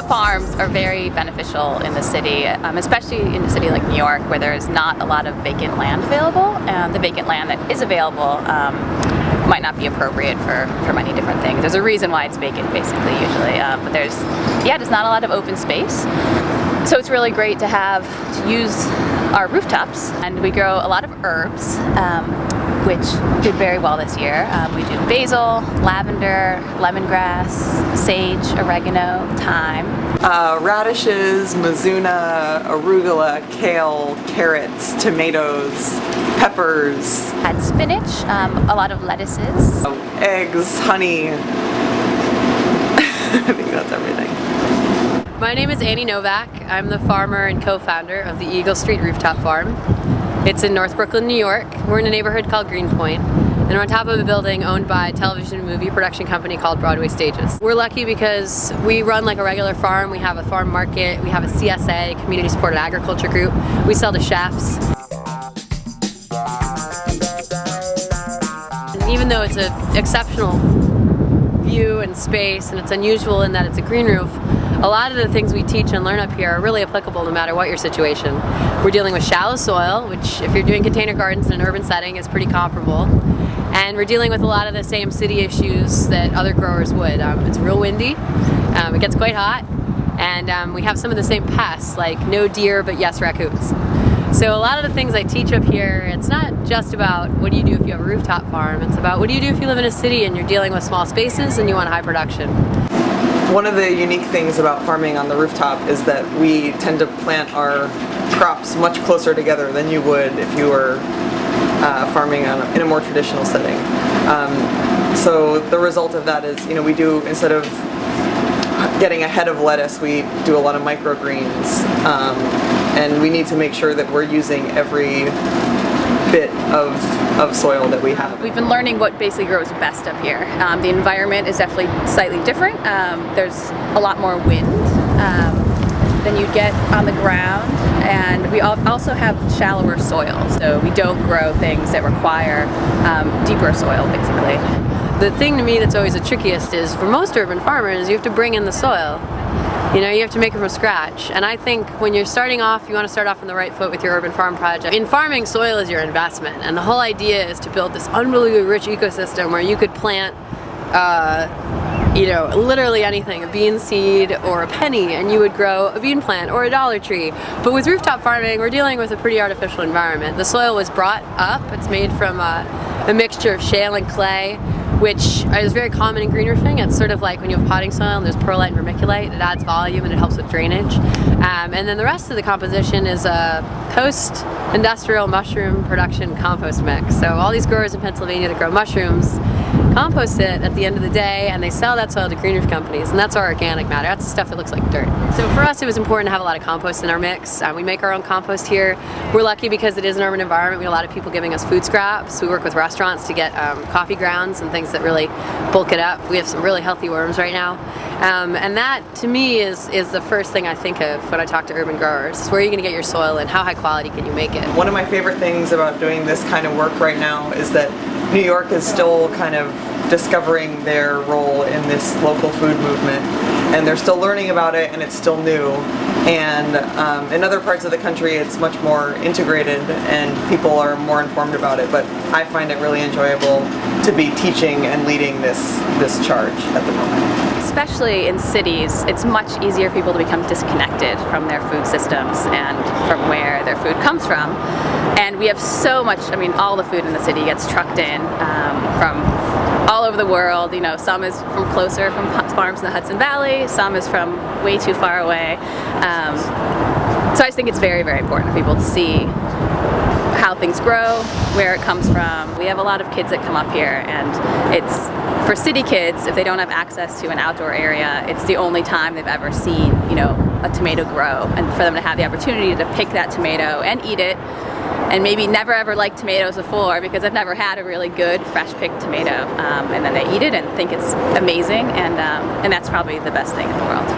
farms are very beneficial in the city, especially in a city like New York, where there is not a lot of vacant land available. The vacant land that is available might not be appropriate for many different things. There's a reason why it's vacant, basically, usually. But there's not a lot of open space. So it's really great to use our rooftops, and we grow a lot of herbs, which did very well this year. We do basil, lavender, lemongrass, sage, oregano, thyme. Radishes, mizuna, arugula, kale, carrots, tomatoes, peppers. Had spinach, a lot of lettuces. Eggs, honey. I think that's everything. My name is Annie Novak. I'm the farmer and co-founder of the Eagle Street Rooftop Farm. It's in North Brooklyn, New York. We're in a neighborhood called Greenpoint, and we're on top of a building owned by a television and movie production company called Broadway Stages. We're lucky because we run like a regular farm. We have a farm market, we have a CSA, Community Supported Agriculture Group. We sell to chefs. And even though it's an exceptional view and space, and it's unusual in that it's a green roof, a lot of the things we teach and learn up here are really applicable no matter what your situation. We're dealing with shallow soil, which if you're doing container gardens in an urban setting is pretty comparable. And we're dealing with a lot of the same city issues that other growers would. It's real windy, it gets quite hot, and we have some of the same pests, like no deer but yes raccoons. So a lot of the things I teach up here, it's not just about what do you do if you have a rooftop farm, it's about what do you do if you live in a city and you're dealing with small spaces and you want high production. One of the unique things about farming on the rooftop is that we tend to plant our crops much closer together than you would if you were farming in a more traditional setting. So the result of that is, we do, instead of getting a head of lettuce, we do a lot of microgreens, and we need to make sure that we're using every bit of soil that we have. We've been learning what basically grows best up here. The environment is definitely slightly different. There's a lot more wind than you'd get on the ground, and we also have shallower soil, so we don't grow things that require deeper soil, basically. The thing to me that's always the trickiest is, for most urban farmers, you have to bring in the soil. You have to make it from scratch. And I think when you're starting off, you want to start off on the right foot with your urban farm project. In farming, soil is your investment. And the whole idea is to build this unbelievably rich ecosystem where you could plant, literally anything, a bean seed or a penny, and you would grow a bean plant or a dollar tree. But with rooftop farming, we're dealing with a pretty artificial environment. The soil was brought up. It's made from a mixture of shale and clay, which is very common in green roofing. It's sort of like when you have potting soil and there's perlite and vermiculite. It adds volume and it helps with drainage. And then the rest of the composition is a post-industrial mushroom production compost mix. So all these growers in Pennsylvania that grow mushrooms compost it at the end of the day, and they sell that soil to green roof companies, and that's our organic matter. That's the stuff that looks like dirt. So for us, it was important to have a lot of compost in our mix. We make our own compost here. We're lucky because it is an urban environment. We have a lot of people giving us food scraps. We work with restaurants to get coffee grounds and things that really bulk it up. We have some really healthy worms right now. And that, to me, is the first thing I think of when I talk to urban growers. Where are you going to get your soil, and how high quality can you make it? One of my favorite things about doing this kind of work right now is that New York is still kind of discovering their role in this local food movement, and they're still learning about it, and it's still new. And in other parts of the country it's much more integrated and people are more informed about it, but I find it really enjoyable to be teaching and leading this charge at the moment. Especially in cities, it's much easier for people to become disconnected from their food systems and from where their food comes from. And we have so much, all the food in the city gets trucked in from all over the world. Some is from closer, from farms in the Hudson Valley, some is from way too far away. So I just think it's very, very important for people to see how things grow, where it comes from. We have a lot of kids that come up here, and it's, for city kids, if they don't have access to an outdoor area, it's the only time they've ever seen, a tomato grow, and for them to have the opportunity to pick that tomato and eat it, and maybe never ever liked tomatoes before because I've never had a really good fresh picked tomato, and then they eat it and think it's amazing, and that's probably the best thing in the world.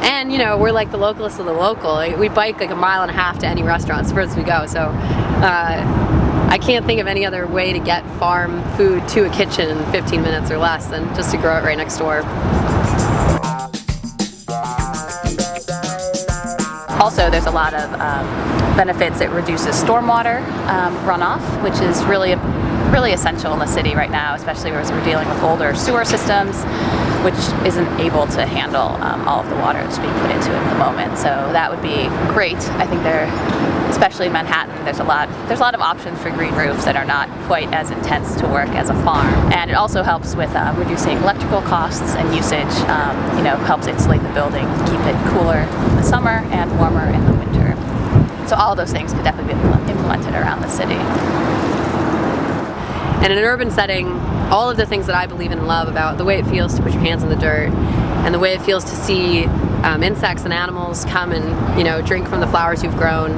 And we're like the localists of the local. We bike like a mile and a half to any restaurant as far as we go, so I can't think of any other way to get farm food to a kitchen in 15 minutes or less than just to grow it right next door. Also, there's a lot of benefits. It reduces stormwater runoff, which is really essential in the city right now, especially as we're dealing with older sewer systems, which isn't able to handle all of the water that's being put into it at the moment. So that would be great. I think especially in Manhattan, there's a lot of options for green roofs that are not quite as intense to work as a farm. And it also helps with reducing electrical costs and usage. Helps insulate the building, keep it cooler in the summer and warmer in the winter. So all of those things could definitely be implemented around the city. And in an urban setting, all of the things that I believe in and love about the way it feels to put your hands in the dirt and the way it feels to see insects and animals come and drink from the flowers you've grown,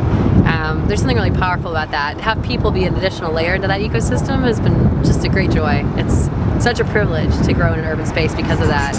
there's something really powerful about that. To have people be an additional layer into that ecosystem has been just a great joy. It's such a privilege to grow in an urban space because of that.